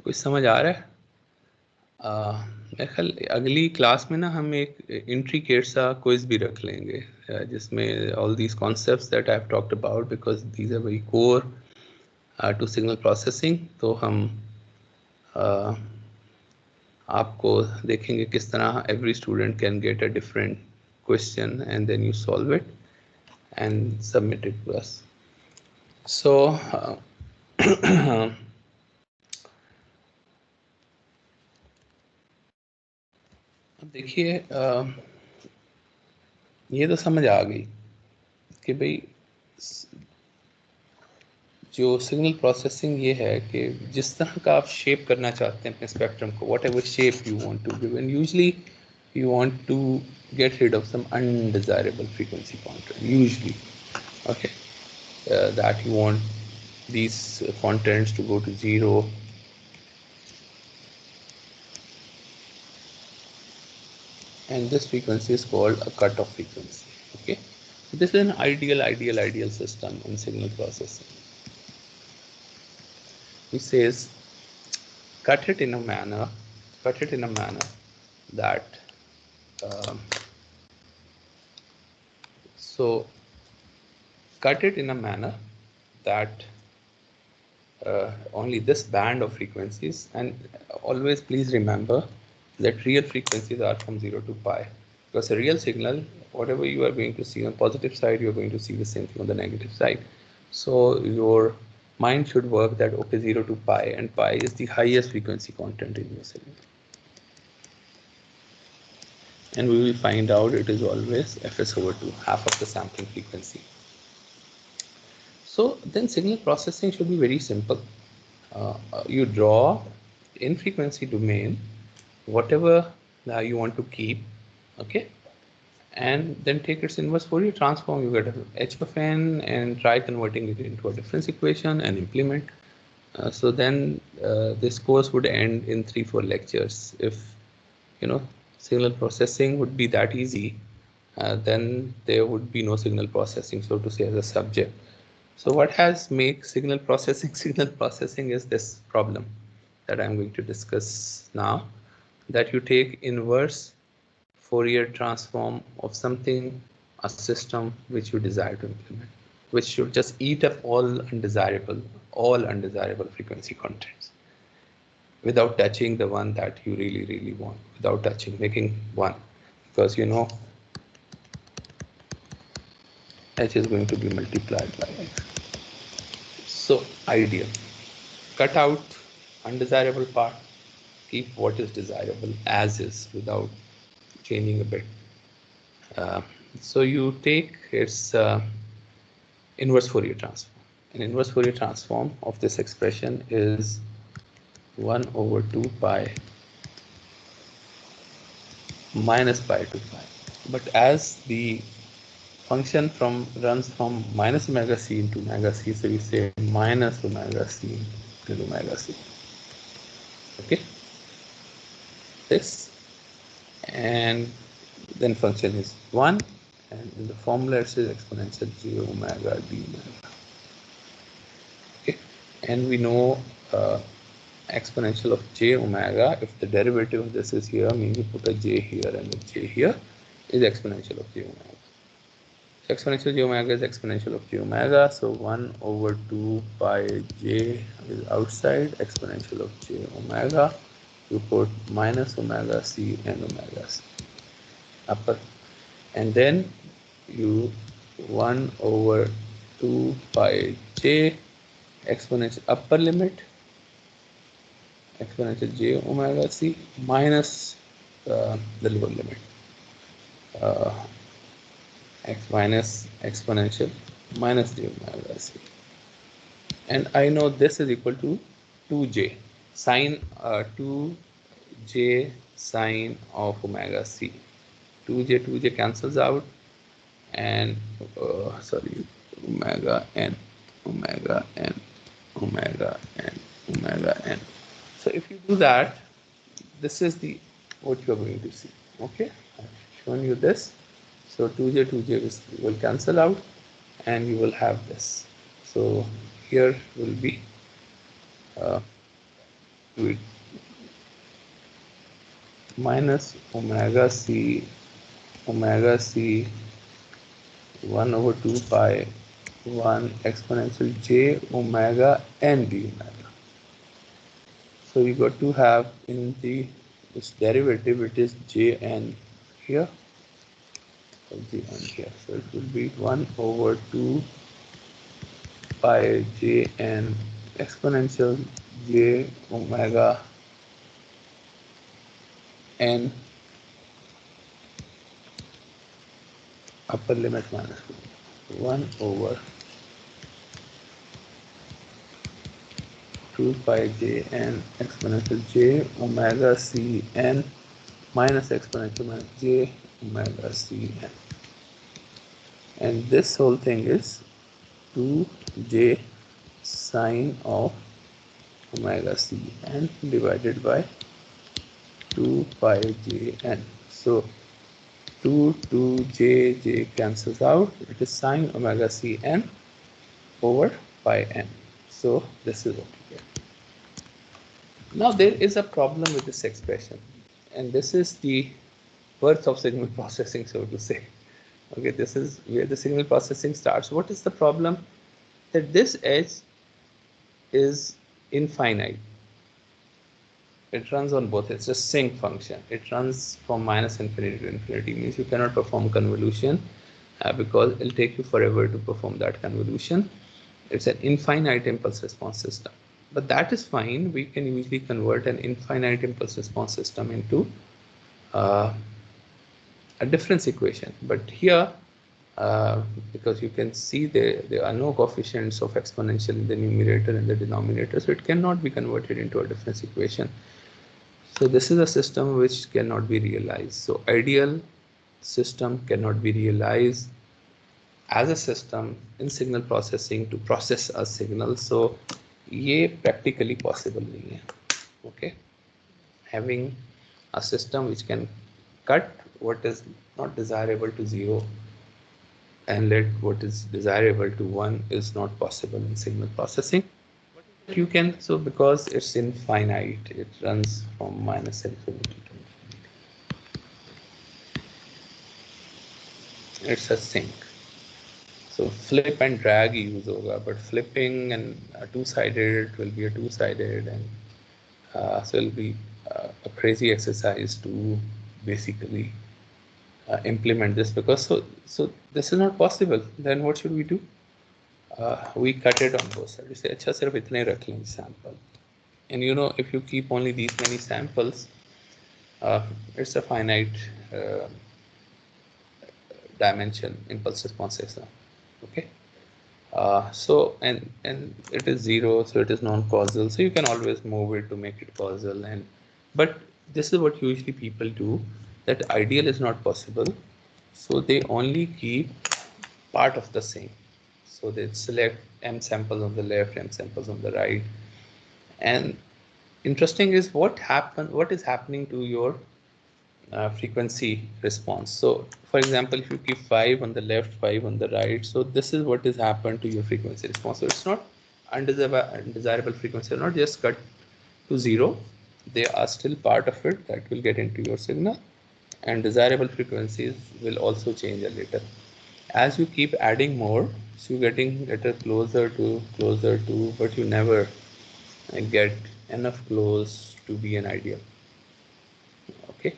कुछ समझ आ रहा है? मेरे ख्याल अगली क्लास में ना हम एक इंट्रिकेट सा क्विज भी रख लेंगे, जिसमें all these concepts that I have talked about, because these are very core to signal processing. तो हम आपको देखेंगे किस तरह every student can get a different question and then you solve it and submit it to us. So अब देखिए, ये तो समझ आ गई कि भाई जो सिग्नल प्रोसेसिंग ये है कि जिस तरह का आप शेप करना चाहते हैं अपने स्पेक्ट्रम को, whatever shape you want to give, and usually you want to get rid of some undesirable frequency content, usually, okay, that you want these contents to go to 0, and this frequency is called a cutoff frequency. Okay, so this is an ideal system in signal processing, which says cut it in a manner that so cut it in a manner that only this band of frequencies, and always please remember that real frequencies are from 0 to pi, because a real signal, whatever you are going to see on positive side, you are going to see the same thing on the negative side. So your mind should work that, okay, 0 to pi, and pi is the highest frequency content in your signal, and we will find out it is always fs over 2, half of the sampling frequency. So then signal processing should be very simple. You draw in frequency domain whatever you want to keep, okay, and then take its inverse Fourier transform. You get h of n and try converting it into a difference equation and implement. So then this course would end in 3-4 lectures. If signal processing would be that easy, then there would be no signal processing, so to say, as a subject. So what has made signal processing is this problem that I'm going to discuss now, that you take inverse Fourier transform of something, a system which you desire to implement, which should just eat up all undesirable frequency contents without touching the one that you really want, without touching, making one, because h is going to be multiplied by x. So ideal. Cut out undesirable part, keep what is desirable as is without changing a bit. So you take its inverse Fourier transform. An inverse Fourier transform of this expression is 1 over 2 pi minus pi to pi. But as the function runs from minus omega c into omega c, so we say minus omega c into omega c. Okay, this, and then function is 1, and in the formula it says exponential j omega d omega. Okay, and we know exponential of j omega, if the derivative of this is here, means you put a j here and a j here, is exponential of j omega. So exponential j omega is exponential of j omega, so 1 over 2 pi j is outside, exponential of j omega, you put minus omega c and omega c upper, and then you 1 over 2 pi j exponential upper limit, exponential j omega c minus the lower limit, x minus exponential minus j omega c, and I know this is equal to 2j sine 2j sine of omega c. 2j cancels out, and sorry, omega n omega n omega n omega n. So if you do that, this is the what you are going to see. Okay, I've shown you this. So 2j will cancel out, and you will have this. So here will be with minus omega c 1 over 2 pi 1 exponential j omega n d omega. So you got to have in the this derivative it is j n here, j n here. So it will be 1 over 2 pi j n exponential j omega n upper limit minus 1 over 2 pi j n exponential j omega c n minus exponential minus j omega c n. And this whole thing is 2j sine of omega c n divided by 2 pi j n. So 2j cancels out. It is sine omega c n over pi n. So this is what you get. Now there is a problem with this expression, and this is the birth of signal processing, so to say. Okay, this is where the signal processing starts. What is the problem? That this edge is infinite. It runs on both. It's a sinc function. It runs from minus infinity to infinity. Means you cannot perform convolution because it'll take you forever to perform that convolution. It's an infinite impulse response system. But that is fine. We can usually convert an infinite impulse response system into a difference equation. But here, because you can see there are no coefficients of exponential in the numerator and the denominator, so it cannot be converted into a difference equation. So this is a system which cannot be realized. So ideal system cannot be realized as a system in signal processing to process a signal. So ये practically possible नहीं है. Okay, having a system which can cut what is not desirable to 0 and let what is desirable to 1 is not possible in signal processing. But you can, so because it's infinite, it runs from minus infinity to infinity. It's a sink. So flip and drag use hoga, but flipping and two-sided will be a two-sided, and so it'll be a crazy exercise to basically implement this, because so this is not possible. Then what should we do? We cut it on both sides. We say, अच्छा सिर्फ इतने रख लें sample. And you know, if you keep only these many samples, it's a finite dimension impulse response system. Okay. So and it is 0, so it is non-causal. So you can always move it to make it causal. And but this is what usually people do. That ideal is not possible, so they only keep part of the same. So they select m samples on the left, m samples on the right. And interesting is what is happening to your frequency response. So for example, if you keep 5 on the left, 5 on the right, so this is what is happened to your frequency response. So it's not undesirable frequency, not just cut to 0. They are still part of it that will get into your signal, and desirable frequencies will also change a little. As you keep adding more, so you're getting closer to, but you never get enough close to be an ideal. Okay,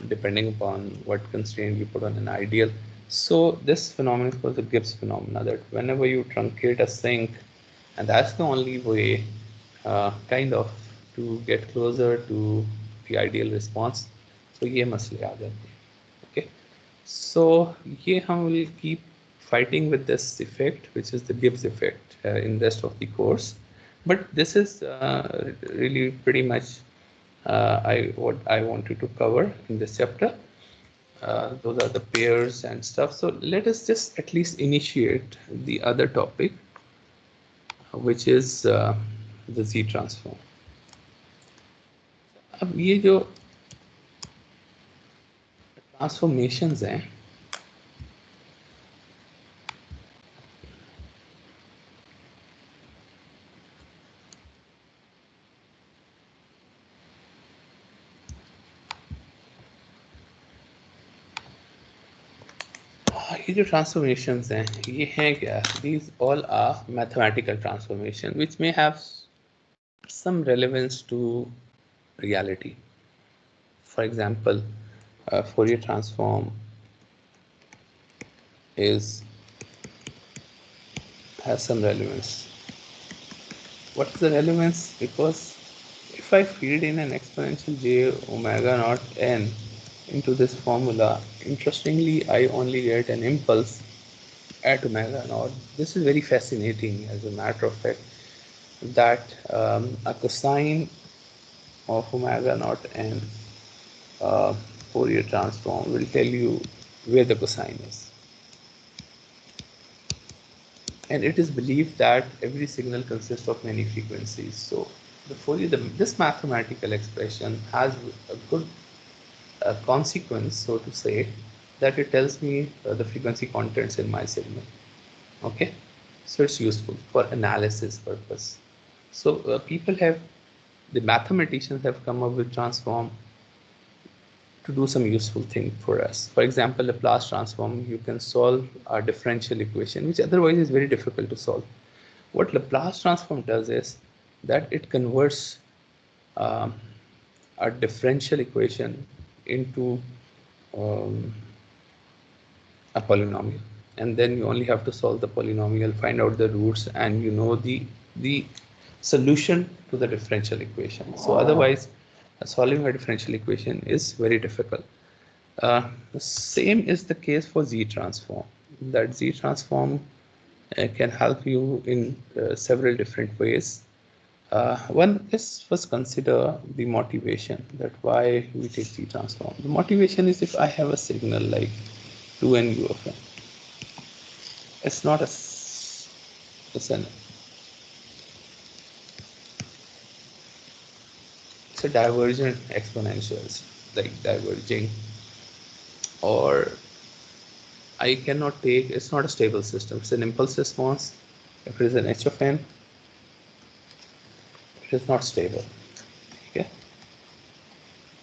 depending upon what constraint you put on an ideal. So this phenomenon is called the Gibbs phenomena, that whenever you truncate a sink, and that's the only way kind of to get closer to the ideal response. So ये मसले आ जाते हैं. Okay, so ये हम will keep fighting with this effect, which is the Gibbs effect, in the rest of the course. But this is really pretty much what I wanted to cover in this chapter. Those are the pairs and stuff. So let us just at least initiate the other topic, which is the Z transform. अब ये जो transformations हैं, ये जो transformations हैं ये हैं क्या? These all are mathematical transformation which may have some relevance to reality. For example, Fourier transform has some relevance. What is the relevance? Because if I feed in an exponential j omega naught n into this formula, interestingly, I only get an impulse at omega naught. This is very fascinating, as a matter of fact, that a cosine of omega naught n uh, Fourier transform will tell you where the cosine is. And it is believed that every signal consists of many frequencies. So this mathematical expression has a good consequence, so to say, that it tells me the frequency contents in my signal. Okay, so it's useful for analysis purpose. So the mathematicians have come up with transform to do some useful thing for us. For example, Laplace transform, you can solve a differential equation, which otherwise is very difficult to solve. What Laplace transform does is that it converts um, a differential equation into um, a polynomial, and then you only have to solve the polynomial, find out the roots, and you know the solution to the differential equation. So otherwise, solving a differential equation is very difficult. The same is the case for Z transform. That Z transform can help you in several different ways. One is first consider the motivation, that why we take Z transform. The motivation is if I have a signal like 2n u of n, it's not a it's an it's a divergent exponentials, like diverging, or I cannot take, it's not a stable system, it's an impulse response. If it is an h of n, it is not stable. Okay,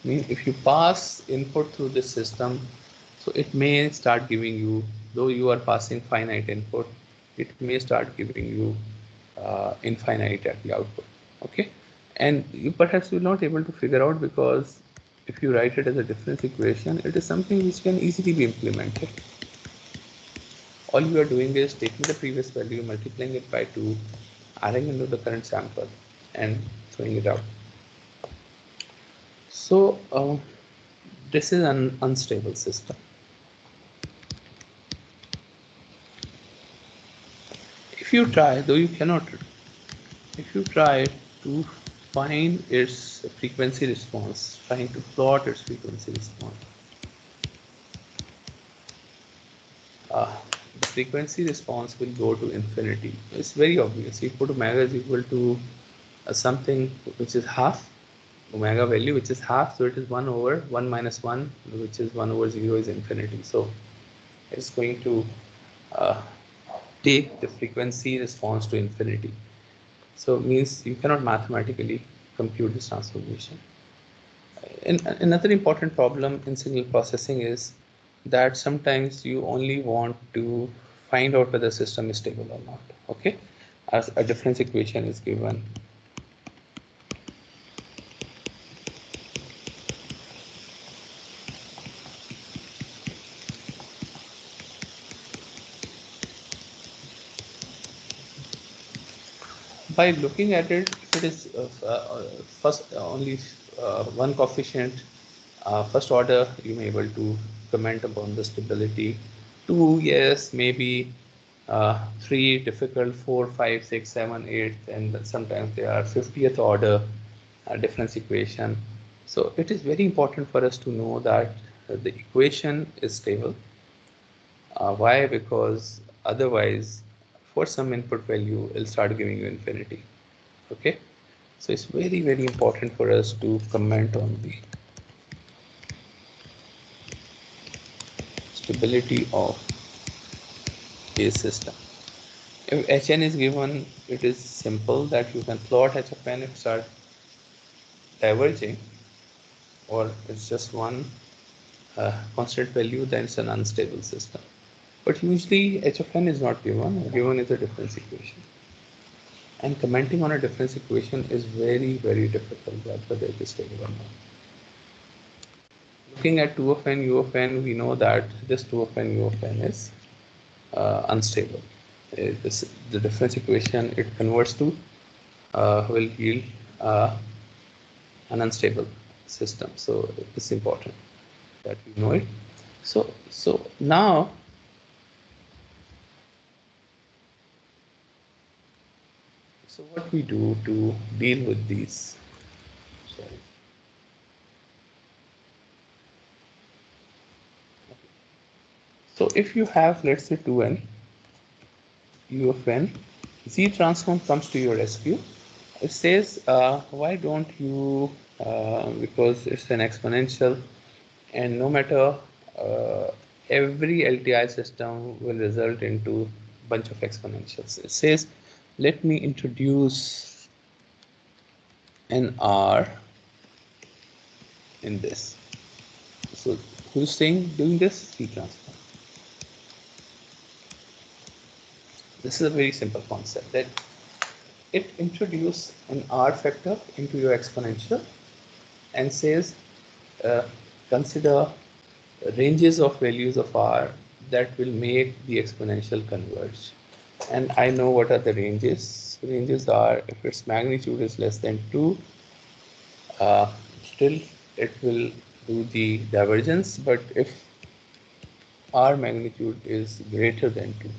I mean, if you pass input through this system, so it may start giving you, though you are passing finite input, it may start giving you infinite at the output. Okay, and you perhaps will not able to figure out, because if you write it as a difference equation, it is something which can easily be implemented. All you are doing is taking the previous value, multiplying it by 2, adding into the current sample, and throwing it out. So this is an unstable system. If you try, though you cannot, if you try to find its frequency response, trying to plot its frequency response, the frequency response will go to infinity. It's very obvious. You put omega is equal to something which is half, omega value which is half, so it is 1 over 1 minus 1, which is 1 over 0 is infinity. So it's going to uh, take the frequency response to infinity. So it means you cannot mathematically compute this transformation. And another important problem in signal processing is that sometimes you only want to find out whether the system is stable or not. Okay, as a difference equation is given. By looking at it, if it is first only one coefficient, first order, you may be able to comment upon the stability. 2, yes, maybe 3 difficult, 4, 5, 6, 7, 8, and sometimes they are 50th order difference equation. So it is very important for us to know that the equation is stable. Why? Because otherwise, for some input value, it'll start giving you infinity. Okay, so it's very, very important for us to comment on the stability of a system. If Hn is given, it is simple that you can plot h of n if start diverging, or it's just one constant value, then it's an unstable system. But usually h of n is not given. Given is a difference equation. And commenting on a difference equation is very, very difficult, whether it is stable or not. Looking at 2 of n, u of n, we know that this 2 of n, u of n is unstable. The difference equation it converts to will yield an unstable system. So it's important that we know it. So now what we do to deal with these? Sorry. So if you have, let's say, 2n, u of n, z transform comes to your rescue. It says, why don't you, because it's an exponential, and no matter every LTI system will result into a bunch of exponentials. It says, let me introduce an R in this. So who's doing this? Z transform. This is a very simple concept that it introduces an R factor into your exponential and says, consider ranges of values of R that will make the exponential converge. And I know what are the ranges. Ranges are, if its magnitude is less than 2, still it will do the divergence, but if R magnitude is greater than 2,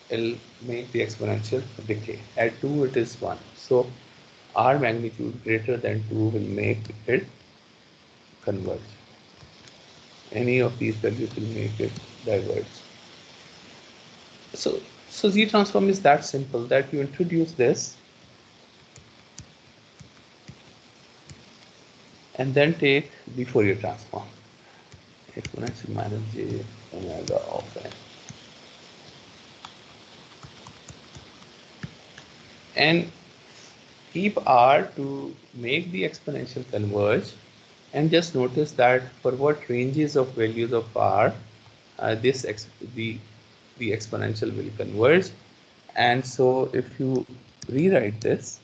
it'll make the exponential decay. At 2 it is 1. So R magnitude greater than 2 will make it converge. Any of these values will make it diverge. So Z transform is that simple that you introduce this and then take the Fourier transform. Exponential minus j omega of n. And keep R to make the exponential converge, and just notice that for what ranges of values of R the exponential will converge. And so if you rewrite this,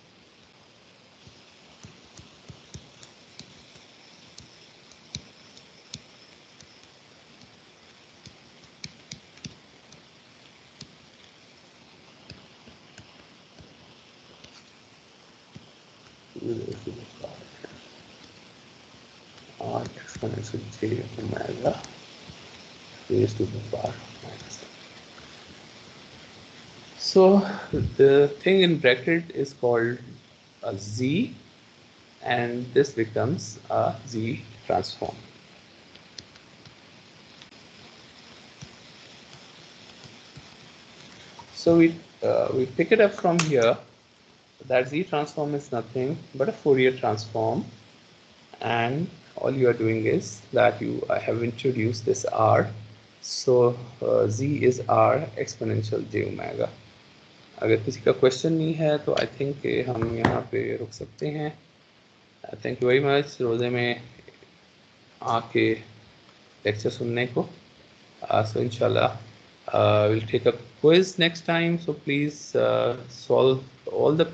R exponential j omega raised to the power minus. So the thing in bracket is called a Z, and this becomes a Z transform. So we pick it up from here that Z transform is nothing but a Fourier transform, and all you are doing is that I have introduced this R. So Z is R exponential j omega. अगर किसी का question नहीं है तो I think हम यहाँ पे रुक सकते हैं. थैंक यू वेरी मच रोज़े में आके लेक्चर सुनने को. So inshallah we'll take a quiz next time, so please solve all the